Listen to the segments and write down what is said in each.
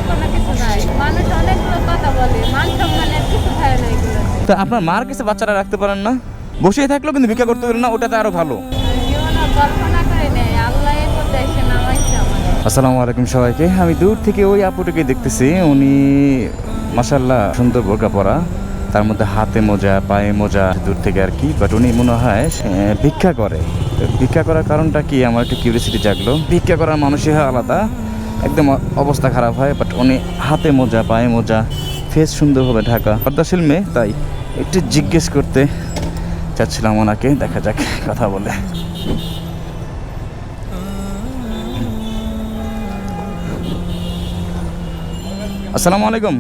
কোনো কিছু নাই। মানুষ অনেকগুলো কথা বলে, মান সম্মানের কিছু থাকে না এগুলো। তো আপনার মার কাছে বাচ্চারা রাখতে পারেন না? বসিয়ে থাকলেও কিন্তু ভিক্ষা করতে পারেন না, ওটাতে আরো ভালো। জীবনে কল্পনা করে নেই, আল্লাহ এর মধ্যে এসে নামাইছে আমাদের। আসসালামু আলাইকুম সবাইকে। আমি দূর থেকে ওই আপুটিকে দেখতেছি, উনি মাশাআল্লাহ সুন্দর বোরকা পরা, তার মধ্যে হাতে মোজা পায়ে মোজা দূর থেকে আর কি, বাট উনি মনে হয় ভিক্ষা করে। তো ভিক্ষা করার কারণটা কি আমার একটু কিউরিয়াসিটি জাগলো। ভিক্ষা করার মানুষই হয় আলাদা, একদম অবস্থা খারাপ হয়, বাট উনি হাতে মোজা পায়ে মোজা, ফেস সুন্দরভাবে ঢাকা, পর্দাশীল মেয়ে, তাই একটু জিজ্ঞেস করতে চাচ্ছিলাম ওনাকে। দেখা যাক কথা বলে। আসসালামু আলাইকুম।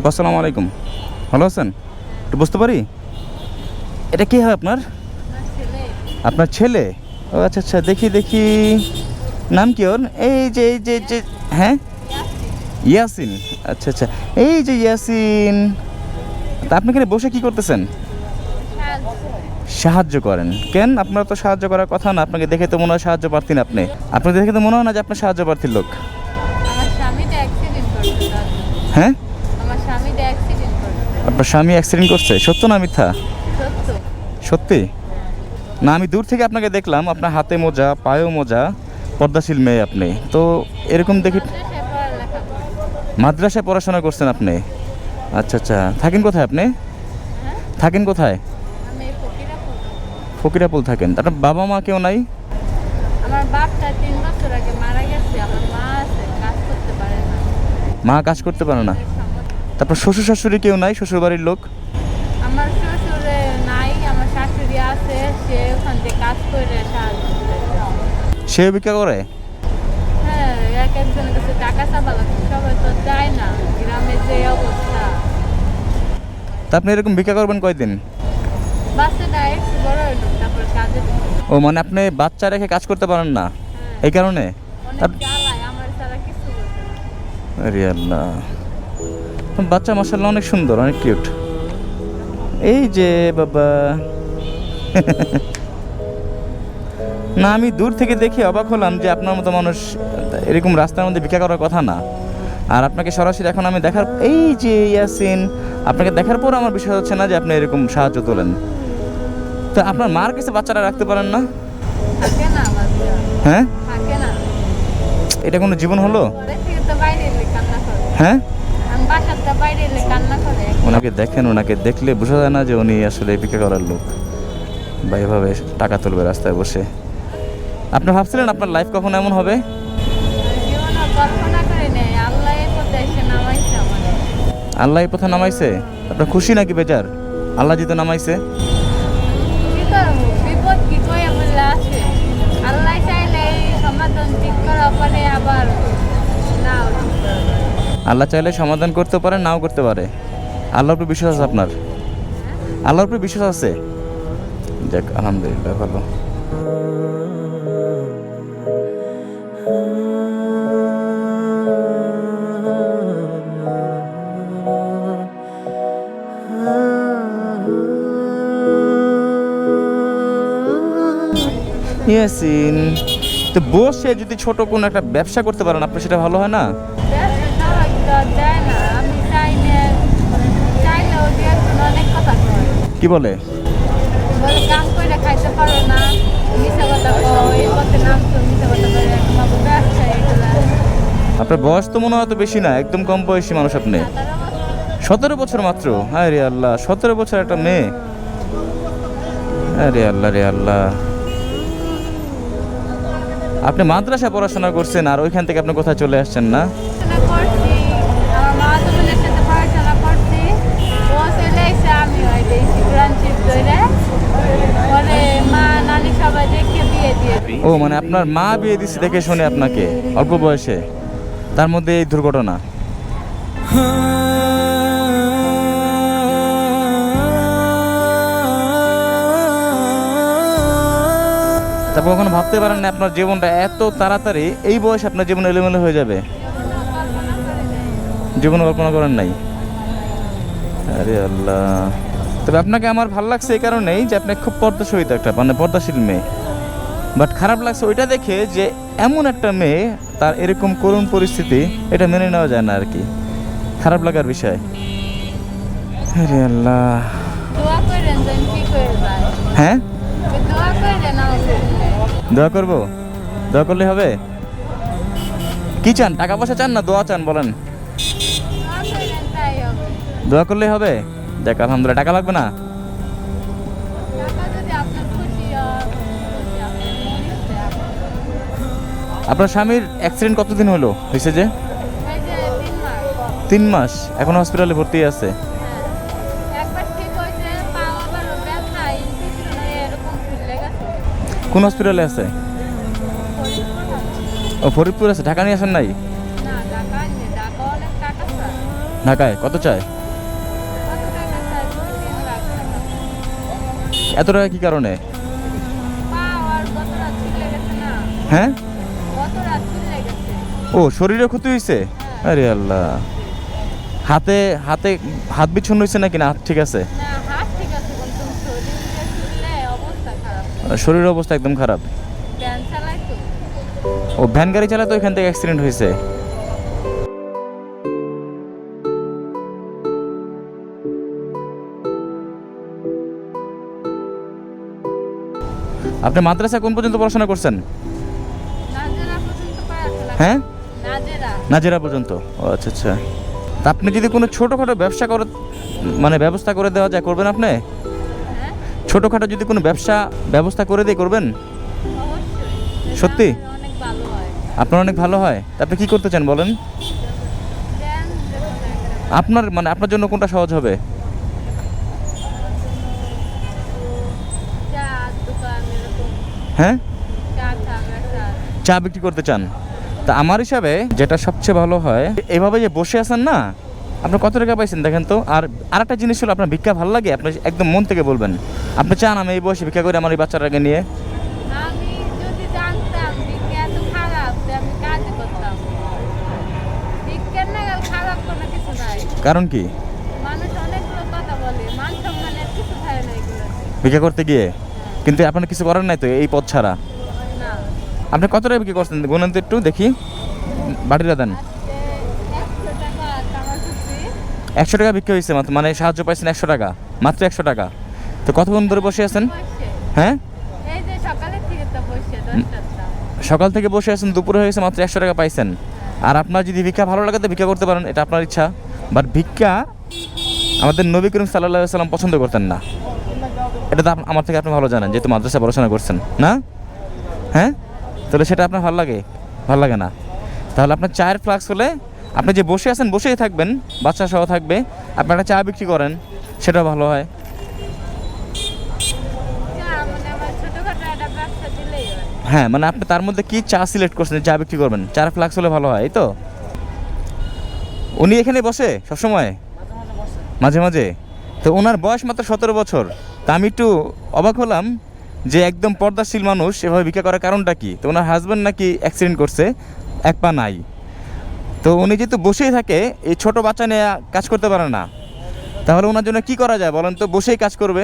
আসসালামু আলাইকুম, ভালো আছেন? একটু বুঝতে পারি এটা কি হয় আপনার? আমার ছেলে আপনার ছেলে? ও আচ্ছা আচ্ছা, দেখি দেখি, নাম কি ওর? এই যে হ্যাঁ, ইয়াসিন। আচ্ছা আচ্ছা, এই যে ইয়াসিন। তা আপনি এখানে বসে কি করতেছেন? সাহায্য করেন কেন? আপনার তো সাহায্য করার কথা না, আপনাকে দেখে তো মনে হয় সাহায্য প্রার্থী না। আপনাকে দেখে তো মনে হয় না যে আপনার সাহায্য প্রার্থীর লোক। আমার স্বামীটা অ্যাক্সিডেন্ট করছে দাদু। হ্যাঁ, আমার স্বামীটা অ্যাক্সিডেন্ট করছে। আপনার স্বামী অ্যাক্সিডেন্ট করছে? সত্য না মিথ্যা? সত্য। সত্যি না? আমি দূর থেকে আপনাকে দেখলাম, আপনার হাতে মোজা পায়েও মোজা, পর্দাশীল মেয়ে আপনি। তো এরকম দেখি মাদ্রাসায় পড়ালেখা করছে। মাদ্রাসায় পড়াশোনা করছেন আপনি? আচ্ছা আচ্ছা, থাকেন কোথায় আপনি? হ্যাঁ, থাকেন কোথায়? আমি ফকিরাপুর। ফকিরাপুল থাকেন? আপনার বাবা মা কেউ নাই? আমার বাপটা 3 বছর আগে মারা গেছে। আমার মা আছে, কাজ করতে পারে না। মা কাজ করতে পারে না? সামর্থ্য- তারপর শ্বশুর শাশুড়ি কেউ নাই? শ্বশুর বাড়ির লোক? আমার শ্বশুরে নাই, আমার শাশুড়ি আছে, সে ওখান থেকে কাজ করে সাহায্য করে। সেও ভিক্ষা করে? হ্যাঁ, এক একজনের কাছে টাকা চাপা লাগছে, সবাই তো যায় না, গ্রামের যে অবস্থা। তা আপনি এরকম ভিক্ষা করবেন কয়দিন? বাচ্চাটা একটু বড় হইলো, তারপর কাজে ঢুকলো। ও মানে আপনি বাচ্চা রেখে কাজ করতে পারেন না এই কারণে? অনেক জ্বালায়, আমার ছাড়া কিছু বোঝে না। আরে আল্লাহ, বাচ্চা মাশাআল্লাহ অনেক সুন্দর, অনেক কিউট। এই যে বাবা না, আমি দূর থেকে দেখে অবাক হলাম যে আপনার মতো মানুষ এরকম রাস্তার মধ্যে ভিক্ষা করার কথা না। আর আপনাকে সরাসরি এখন আমি দেখার, এই যে ইয়াসিন, আপনাকে দেখার পর আমার বিষয় হচ্ছে না যে আপনি এরকম সাহায্য তোলেন। তো আপনার মার কাছে বাচ্চারা রাখতে পারেন না? থাকে না আমার বিয়ে। হ্যাঁ, থাকে না। এটা কোনো জীবন হলো? ঘরে থেকে তো বাইরে এলে কান্না করে। হ্যাঁ, আমি বাসাতে বাইরে এলে কান্না করে। ওনাকে দেখেন, ওনাকে দেখলে বোঝা যায় না যে উনি আসলে ভিক্ষা করার লোক বা এভাবে টাকা তুলবে রাস্তায় বসে। আপনি ভাবছিলেন আপনার লাইফ কখন এমন হবে? জীবনে কল্পনা করে নেই, আল্লাহ এর মধ্যে এসে নামাইছে আমাদের। আল্লাহ এই পথে নামাইছে? আপনার খুশি নাকি বেজার আল্লাহ জিতে নামাইছে? কি করবো, বিপদ কি করে বলে আসে। আল্লাহ চাইলে এই সমাধান ঠিক করা পারে, আবার নাও ঠিক করা পারে। আল্লাহ চাইলে সমাধান করতে পারে, নাও করতে পারে। আল্লাহর উপর বিশ্বাস আছে আপনার? আল্লাহর উপর বিশ্বাস আছে? যাক আলহামদুলিল্লাহ, ভালো। ইয়াসিন, তো বসে যদি ছোট কোনো একটা ব্যবসা করতে পারেন আপনি, সেটা ভালো হয় না? ব্যবসা সবাই তো দেয় না, আমি চাইলেও যে এখন অনেক কথা কয়। কি বলে? বলে কাম করে খাইতে পারো না, মিশা কথা কও, এই পথে নামছো, মিশা কথা করে বাবু ব্যবসা এগুলা। আপনার বয়স তো মনে হয় তো বেশি না, একদম কম বয়সী মানুষ আপনি। 17 বছর মাত্র? হ্যাঁ রে আল্লাহ, 17 বছর একটা মেয়ে! আরে আল্লাহ রে আল্লাহ, আপনি মাদ্রাসায় পড়াশোনা করছেন আর ওইখান থেকে আপনি কোথায় চলে আসছেন না? পড়াশোনা করছি, আমার মা বোনের সাথে পড়াশোনা করছি, ও চলে এসে আমি হয়তো ফ্রেন্ডশিপ ধরে পরে মা নানি সবাই দেখে বিয়ে দিয়ে দিই। ও মানে আপনার মা বিয়ে দিচ্ছে দেখে শুনে আপনাকে অল্প বয়সে, তার মধ্যে এই দুর্ঘটনা। তারপর কখনো ভাবতে পারেন না আপনার জীবনটা এত তাড়াতাড়ি এই বয়সে আপনার জীবন এলোমেলো হয়ে যাবে? জীবন কল্পনা করেন নাই? আরে আল্লাহ। তবে আপনাকে আমার ভালো লাগছে এই কারণেই যে আপনি খুব পর্দাশীল একটা, মানে পর্দাশীল মেয়ে। বাট খারাপ লাগছে ওইটা দেখে যে এমন একটা মেয়ে, তার এরকম করুণ পরিস্থিতি, এটা মেনে নেওয়া যায় না আর কি, খারাপ লাগার বিষয়। আরে আল্লাহ। দোয়া করেন যেন ঠিক হয়ে যায়। হ্যাঁ, দোয়া করেন আমার জন্য। দোয়া করব? দোয়া করলে হবে? কি চান, টাকা পয়সা চান না দোয়া চান বলেন? দোয়া করেন তাই হবে। দোয়া করলেই হবে? দেখ আলহামদুলিল্লাহ, টাকা লাগবে না? টাকা যদি আপনার খুশি হয়, খুশি আপনার মন ইচ্ছে আপনার। আপনার স্বামীর অ্যাক্সিডেন্ট কতদিন হলো হয়েছে যে? এই যে 3 মাস। 3 মাস এখন হসপিটালে ভর্তি আছে? হ্যাঁ। একবার ঠিক হয়েছে, পা আবার ব্যথা, ইনফেকশন হয়ে এরকম ফুলে গেছে। কোন হসপিটালে আছে? ও ফরিদপুর আছে, ঢাকা নিয়ে আসেন নাই? না, ঢাকা নেই, ঢাকা অনেক টাকা চায়। ঢাকায় কত চায়? কত টাকা চায়? 3 লাখ টাকা। এত টাকা কি কারণে? পা আর গত রাত ফুলে গেছে না, হ্যাঁ, গত রাত ফুলে গেছে। ও শরীরে ক্ষতি হয়েছে? আরে আল্লাহ। হাতে হাতে হাত বিচ্ছন্ন হয়েছে নাকি না? ঠিক আছে, না, হাত ঠিক আছে, কিন্তু শরীর যে ফুললে অবস্থা খারাপ। শরীরের অবস্থা একদম খারাপ। ভ্যান চালাই তো। ও ভ্যান গাড়ি চালাতো, ওইখান থেকে অ্যাক্সিডেন্ট হয়েছে। আপনি মাদ্রাসা কোন পর্যন্ত পড়াশোনা করছেন? নাজেরা পর্যন্ত পড়াশোনা। হ্যাঁ, নাজেরা। নাজেরা পর্যন্ত। ও আচ্ছা আচ্ছা। তা আপনি যদি কোনো ছোটোখাটো ব্যবসা করে, মানে ব্যবস্থা করে দেওয়া যায়, করবেন আপনি? হ্যাঁ, ছোটোখাটো যদি কোনো ব্যবসা ব্যবস্থা করে দিয়ে করবেন? অবশ্যই। সত্যি? এটা অনেক ভালো হয়। আপনার অনেক ভালো হয়। তা আপনি কী করতে চান বলেন? দেন দেখুন একটা আপনার মানে আপনার জন্য কোনটা সহজ হবে? চা দোকান এরকম, হ্যাঁ, চা ব্যবসা। চা বিক্রি করতে চান? তা আমার হিসাবে যেটা সবচেয়ে ভালো হয়, এভাবে যে বসে আছেন না, আপনি কত টাকা পাইছেন দেখেন তো। আর আরেকটা জিনিস হলো, আপনার ভিক্ষা ভালো লাগে, আপনি একদম মন থেকে বলবেন আপনি চান আমি এই বয়সে ভিক্ষা করে আমার এই বাচ্চাটাকে নিয়ে। আমি যদি জানতাম ভিক্ষা এত খারাপ, যে আমি কাজই করতাম। ভিক্ষার নাগাল খারাপ কোনো কিছু নাই। কারণ কি? মানুষ অনেকগুলো কথা বলে, মান সম্মানের কিছু থাকে না এগুলো। ভিক্ষা করতে গিয়ে কিন্তু আপনার কিছু করার নাই তো এই পথ ছাড়া। না, আপনি কত টাকা বিক্রি করছেন গুনেন তো একটু দেখি, বাড়িটা দেন। আজকে 100 টাকা কামাই করছি। 100 টাকা বিক্রি হয়েছে মাত্র, মানে সাহায্য পাইছেন 100 টাকা, মাত্র 100 টাকা। তো কতক্ষণ ধরে বসে আছেন? বসে। হ্যাঁ, এই যে সকালের থেকে তো বসে 10টা। সকাল থেকে বসে আছেন, দুপুরে হয়েছে, মাত্র 100 টাকা পাইছেন। আর আপনার যদি ভিক্ষা ভালো লাগে তো ভিক্ষা করতে পারেন, এটা আপনার ইচ্ছা। বাট ভিক্ষা আমাদের নবী করিম সাল্লাল্লাহু আলাইহি সাল্লাম পছন্দ করতেন না। এটা তো আমার থেকে আপনি ভালো জানেন, যেহেতু মাদ্রাসায় পড়াশোনা করছেন না। হ্যাঁ, তাহলে সেটা আপনার ভালো লাগে? ভালো লাগে না? তাহলে আপনার চায়ের ফ্লাক্স হলে আপনি যে বসে আছেন বসেই থাকবেন, বাচ্চা সহ থাকবে, আপনি একটা চা বিক্রি করেন, সেটাও ভালো হয়। চা মানে আমার ছোটখাটো একটা ব্যবসা দিলেই হয়। হ্যাঁ, মানে আপনি তার মধ্যে কি চা সিলেক্ট করছেন, চা বিক্রি করবেন, চার ফ্লাক্স হলে ভালো হয়, এই তো। উনি এখানে বসে সবসময়? মাঝে মাঝে। তো ওনার বয়স মাত্র 17 বছর। তা আমি একটু অবাক হলাম যে একদম পর্দাশীল মানুষ এভাবে ভিক্ষা করার কারণটা কি। তো ওনার হাজব্যান্ড নাকি অ্যাক্সিডেন্ট করছে, এক পা নাই। তো উনি যেহেতু বসেই থাকে, এই ছোট বাচ্চা নিয়ে কাজ করতে পারে না, তাহলে ওনার জন্য কি করা যায় বলেন তো? বসেই কাজ করবে?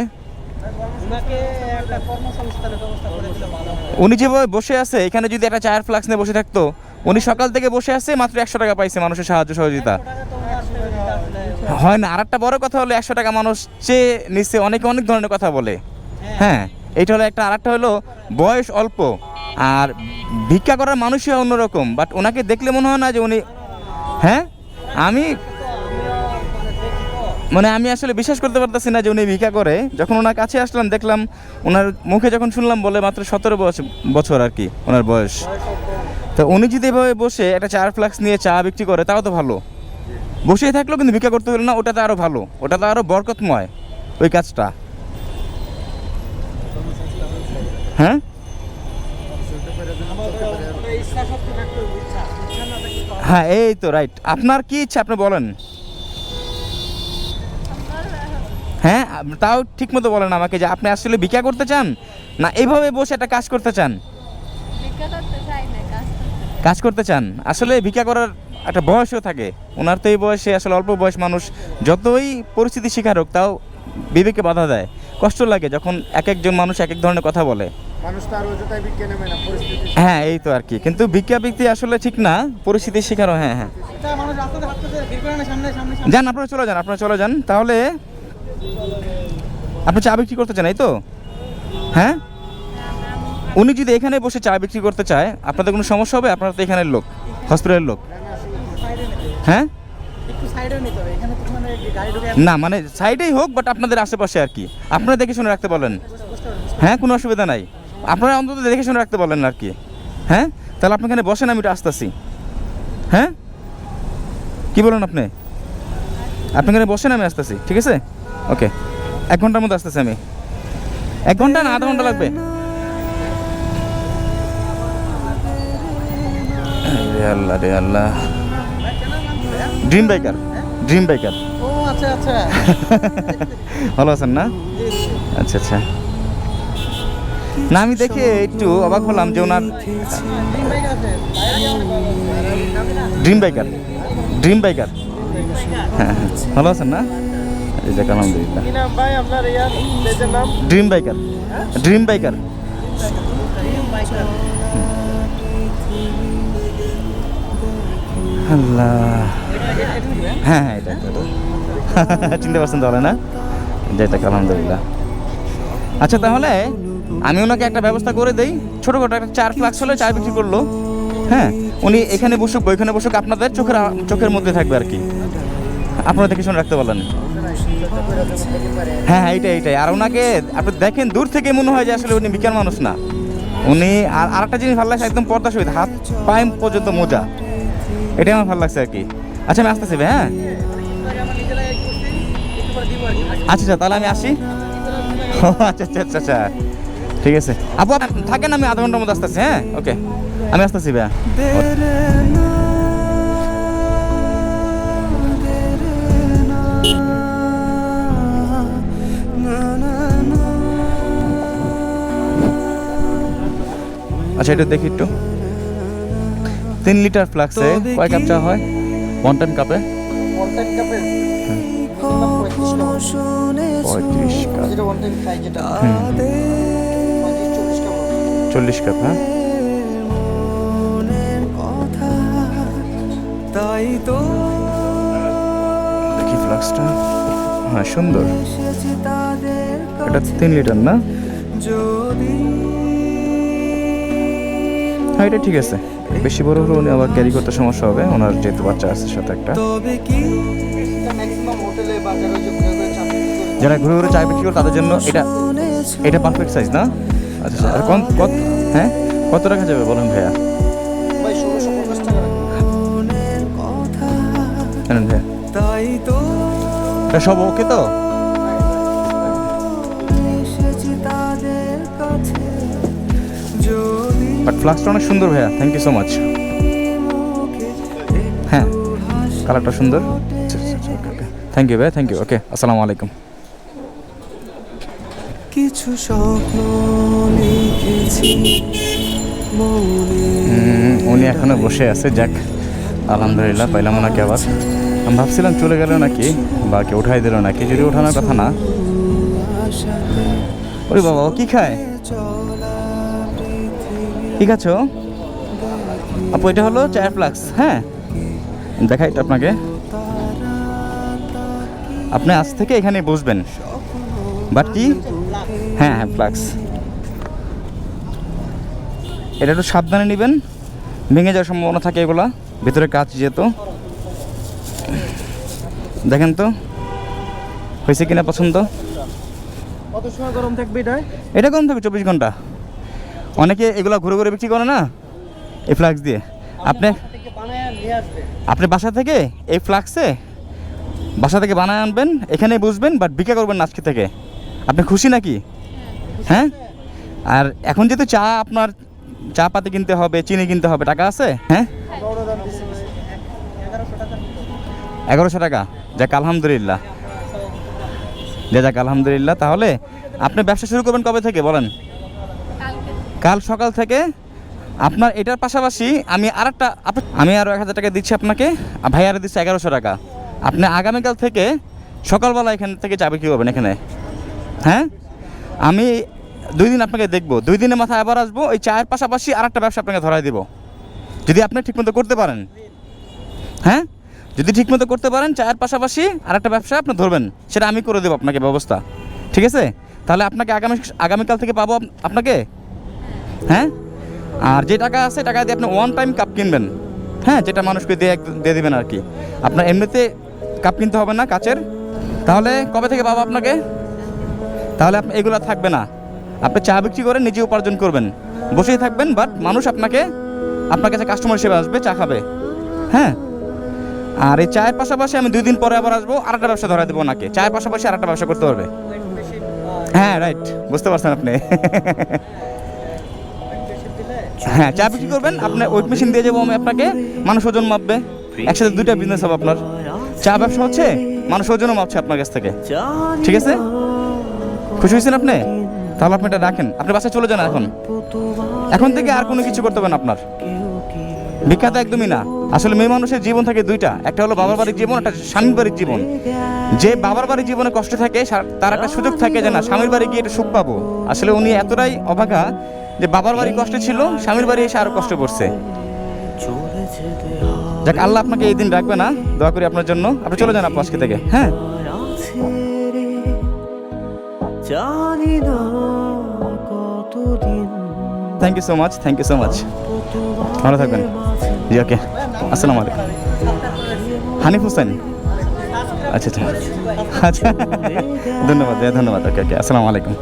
ওনাকে একটা কর্মসংস্থানের ব্যবস্থা করে দিলে ভালো হয়। উনি যেভাবে বসে আছে, এখানে যদি একটা চায়ের ফ্লাক্স নিয়ে বসে থাকতো, উনি সকাল থেকে বসে আছে, মাত্র 100 টাকা পাইছে মানুষের সাহায্য সহযোগিতা। টাকা তো ওনার সহযোগিতা আসলে হয় না? আর একটা বড় কথা হলো, 100 টাকা মানুষ চেয়ে নিচ্ছে, অনেকে অনেক ধরনের কথা বলে। হ্যাঁ, এইটা হলো একটা। আর একটা হলো বয়স অল্প, আর ভিক্ষা করার মানুষই অন্যরকম। বাট ওনাকে দেখলে মনে হয় না যে উনি, হ্যাঁ, আমি মানে আমি আসলে বিশ্বাস করতে পারতেছি না যে উনি ভিক্ষা করে। যখন ওনার কাছে আসলাম, দেখলাম ওনার মুখে যখন শুনলাম, বলে মাত্র 17 বছর আর কি ওনার বয়স। তো উনি যদি এভাবে বসে একটা চার ফ্লাক্স নিয়ে চা বিক্রি করে, তাও তো ভালো। বসেই থাকলেও কিন্তু ভিক্ষা করতে হলো না, ওটা তো আরও ভালো, ওটা তো আরও বরকতময় ওই কাজটা। হ্যাঁ, আমার ইচ্ছা শক্তি থাকতে হবে, ইচ্ছা না থাকলে তো হ্যাঁ, এই তো রাইট। আপনার কি ইচ্ছা আপনি বলেন। হ্যাঁ, তাও ঠিক মতো বলেন আমাকে যে আপনি আসলে ভিক্ষা করতে চান না এইভাবে বসে একটা কাজ করতে চান? ভিক্ষা করতে চাই না, কাজ করতে চাই। কাজ করতে চান। আসলে ভিক্ষা করার একটা বয়সও থাকে, ওনার তো এই বয়সে আসলে অল্প বয়স মানুষ, যতই পরিস্থিতি শিকার হোক, তাও বিবেকে বাধা দেয়, কষ্ট লাগে যখন এক একজন মানুষ এক এক ধরনের কথা বলে। মানুষ তো আর অযথায় বিজ্ঞান নেবে না, পরিস্থিতি। হ্যাঁ এই তো আর কি, কিন্তু ভিক্ষা বৃত্তি আসলে ঠিক না, পরিস্থিতির শিকারও। হ্যাঁ হ্যাঁ, মানুষ রাস্তাতে হাঁটতেছে, ভিড় করে না, সামনে সামনে সামনে। যান আপনারা চলে যান, আপনারা চলে যান। তাহলে আপনি চা বিক্রি করতে চান এই তো? হ্যাঁ, উনি যদি এখানে বসে চা বিক্রি করতে চায় আপনাদের কোনো সমস্যা হবে? আপনারা তো এখানের লোক, হসপিটালের লোক। হ্যাঁ একটু সাইডে নিতে হবে, এখানে তো মানে গাড়ি ঢুকে না, মানে সাইডেই হোক, বাট আপনাদের আশেপাশে আর কি, আপনারা দেখে শুনে রাখতে বলেন। হ্যাঁ, কোনো অসুবিধা নাই, আপনারা অন্তত দেখে শুনে রাখতে বলেন আর কি। হ্যাঁ, তাহলে আপনি এখানে বসেন, আমি একটু আসতেছি। হ্যাঁ, কি বলেন আপনি? আপনি এখানে বসেন, আমি আসতেছি, ঠিক আছে? ওকে, 1 ঘন্টার মধ্যে আসতেছি আমি। 1 ঘন্টা না, আধা ঘন্টা লাগবে। রে আল্লাহ, রে আল্লাহ। Dream biker, dream biker. ও আচ্ছা আচ্ছা। ভালো আছেন না? আচ্ছা আচ্ছা। না, আমি দেখে একটু অবাক হলাম যে ওনার ড্রিম বাইকার, ড্রিম বাইকার। হ্যাঁ, ভালো আছেন না? এই যে আলহামদুলিল্লাহ। কি নাম ভাই আপনার? ইয়ার পেজের নাম ড্রিম বাইকার, ড্রিম বাইকার। আল্লাহ, হ্যাঁ হ্যাঁ, এটা চিনতে পারছেন তাহলে না? যেটা আলহামদুলিল্লাহ। আচ্ছা, তাহলে আমি ওনাকে একটা ব্যবস্থা করে দেই, ছোটোখাটো একটা 4 ফ্লাক্স হলে চা বিক্রি করলো। হ্যাঁ, উনি এখানে বসুক, ওইখানে বসুক, আপনাদের চোখের মধ্যে থাকবে আর কি, আপনারা দেখে শুনে রাখতে বলেন। হ্যাঁ হ্যাঁ, এইটাই। আর ওনাকে আপনি দেখেন দূর থেকে মনে হয় যে আসলে উনি বিজ্ঞান মানুষ না উনি। আর একটা জিনিস ভালো লাগছে, একদম পর্দা সহিত, হাত পায়ে পর্যন্ত মোজা, এটাই আমার ভালো লাগছে আর কি। আচ্ছা, আমি আসতেছি ভাই। হ্যাঁ, আচ্ছা আচ্ছা, তাহলে আমি আসি। ও আচ্ছা আচ্ছা আচ্ছা আচ্ছা, ঠিক আছে আপু, থাকেন, আমি আধা ঘন্টার মধ্যে আসতেছি। হ্যাঁ, ওকে, আমি আসতেছি ভাইয়া। আচ্ছা, এটা দেখি একটু। 3 লিটার ফ্লাক্সে কয় কাপ চা হয়? 1 টাইম কাপে কন্টাক্ট কাপে 35 কাপ, যেটা ওয়ান টাইম খাই, যেটা 40 কাপ। হ্যাঁ, তাই তো দেখি ফ্লাক্সটা। হ্যাঁ, সুন্দর। এটা 3 লিটার না? যদি হ্যাঁ, এটা ঠিক আছে। বেশি বড় হলে উনি আবার ক্যারি করতে সমস্যা হবে, ওনার যেহেতু বাচ্চা আছে সাথে একটা। তবে কি ম্যাক্সিমাম হোটেলে বাজারে যে ঘুরে ঘুরে চাকরি করে যারা ঘুরে ঘুরে চা বিক্রি করে তাদের জন্য এটা পারফেক্ট সাইজ না? আচ্ছা আচ্ছা। আর কত, হ্যাঁ, কত টাকা যাবে বলেন ভাইয়া? ভাই 1650 টাকা রাখবেন। মনের কথা জানেন ভাইয়া, তাই তো এটা সব ওকে তো? এসেছি তাদের কাছে যদি বাট ফ্লাক্সটা অনেক সুন্দর ভাইয়া, থ্যাংক ইউ সো মাচ। হ্যাঁ, কালারটা সুন্দর। আচ্ছা আচ্ছা, ওকে, থ্যাংক ইউ ভাইয়া, থ্যাংক ইউ। ওকে, আসসালামু আলাইকুম। কিছু স্বপ্ন লিখেছি মনে উনি এখনো বসে আছে, যাক আলহামদুলিল্লাহ, পাইলাম ওনাকে আবার। আমি ভাবছিলাম চলে গেল নাকি, বা কেউ উঠাই দিল নাকি, যদি ওঠানোর কথা না। ওরে বাবা, ও কি খায়? ঠিক আছে আপু, এটা হলো 4 ফ্লাক্স। হ্যাঁ, দেখাই এটা আপনাকে। আপনি আজ থেকে এখানে বসবেন, বাট কি? হ্যাঁ হ্যাঁ, ফ্লাক্স। এটা একটু সাবধানে নেবেন, ভেঙে যাওয়ার সম্ভাবনা থাকে এগুলা, ভেতরে কাঁচ যেহেতু। দেখেন তো হয়েছে কিনা পছন্দ। কত সময় গরম থাকবে এটা? এটা কম থাকবে 24 ঘন্টা। অনেকে এগুলো ঘুরে ঘুরে বিক্রি করে না এই ফ্লাক্স দিয়ে। আপনি থেকে বানায় নিয়ে আসবে। আপনি বাসা থেকে এই ফ্লাক্সে বাসা থেকে বানায় আনবেন, এখানে বুঝবেন, বাট বিক্রি করবেন না আজকে থেকে। আপনি খুশি নাকি? হ্যাঁ, আর এখন যেহেতু চা আপনার চা পাতি কিনতে হবে, চিনি কিনতে হবে, টাকা আছে? হ্যাঁ, 1100 টাকা। যাক আলহামদুলিল্লাহ, যাক আলহামদুলিল্লাহ। তাহলে আপনি ব্যবসা শুরু করবেন কবে থেকে বলেন? কালকে কাল সকাল থেকে। আপনার এটার পাশাপাশি আমি আরও 1000 টাকা দিচ্ছি আপনাকে, ভাই আরও দিচ্ছি 1100 টাকা। আপনি আগামীকাল থেকে সকালবেলা এখান থেকে চা বিক্রি করবেন এখানে। হ্যাঁ, আমি 2 দিন আপনাকে দেখবো, 2 দিনের মাথায় আবার আসবো, ওই চায়ের পাশাপাশি আরেকটা ব্যবসা আপনাকে ধরাই দিব, যদি আপনি ঠিকমতো করতে পারেন। হ্যাঁ, যদি ঠিকমতো করতে পারেন চায়ের পাশাপাশি আরেকটা ব্যবসা আপনি ধরবেন, সেটা আমি করে দেবো আপনাকে ব্যবস্থা, ঠিক আছে? তাহলে আপনাকে আগামীকাল থেকে পাবো আপনাকে। হ্যাঁ, আর যে টাকা আছে টাকা দিয়ে আপনি ওয়ান টাইম কাপ কিনবেন। হ্যাঁ, যেটা মানুষকে দিয়ে দিবেন আর কি, আপনার এমনিতে কাপ কিনতে হবে না কাচের। তাহলে কবে থেকে পাবো আপনাকে? তাহলে আপনি এগুলো থাকবে না, আপনি চা বিক্রি করে নিজে উপার্জন করবেন, বসেই থাকবেন, বাট মানুষ আপনার কাছে কাস্টমার হিসেবে আসবে, চা খাবে। হ্যাঁ, আর এই চায়ের পাশাপাশি আমি 2 দিন পরে আবার আসবো, আরেকটা ব্যবসা ধরা দেবো ওনাকে, চায়ের পাশাপাশি আরেকটা ব্যবসা করতে পারবে। হ্যাঁ রাইট, বুঝতে পারছেন আপনি। হ্যাঁ, চা বিক্রি করবেন, আপনার ওয়েট মেশিন দিয়ে যাবো আমি আপনাকে, মানুষ ওজন মাপবে, একসাথে 2টা বিজনেস হবে আপনার। চা ব্যবসা হচ্ছে, মানুষ ওজনও মাপছে আপনার কাছ থেকে, ঠিক আছে? খুশি হয়েছেন আপনি? তাহলে আপনি এটা রাখেন, আপনি বাসায় চলে যান এখন থেকে আর কোনো কিছু করতে হবে না আপনার। বিখ্যাত একদমই না। আসলে মেয়ে মানুষের জীবন থাকে 2টা, একটা হলো বাবার বাড়ির জীবন, একটা স্বামীর বাড়ির জীবন। যে বাবার বাড়ির জীবনে কষ্ট থাকে তার একটা সুযোগ থাকে যে না স্বামীর বাড়ি গিয়ে একটু সুখ পাবো। আসলে উনি এতটাই অভাগা যে বাবার বাড়ি কষ্টে ছিল, স্বামীর বাড়ি এসে আরো কষ্ট করছে। যাক, আল্লাহ আপনাকে এই দিন রাখবে না, দোয়া করি আপনার জন্য। আপনি চলে যান আপু আজকে থেকে। হ্যাঁ, জানি না কতদিন thank you so much, thank you so much, ভালো থাকবেন। জি ওকে, আসসালামু আলাইকুম। হানিফ হোসেন, আচ্ছা আচ্ছা আচ্ছা, ধন্যবাদ, ওকে ওকে, আসসালামু আলাইকুম।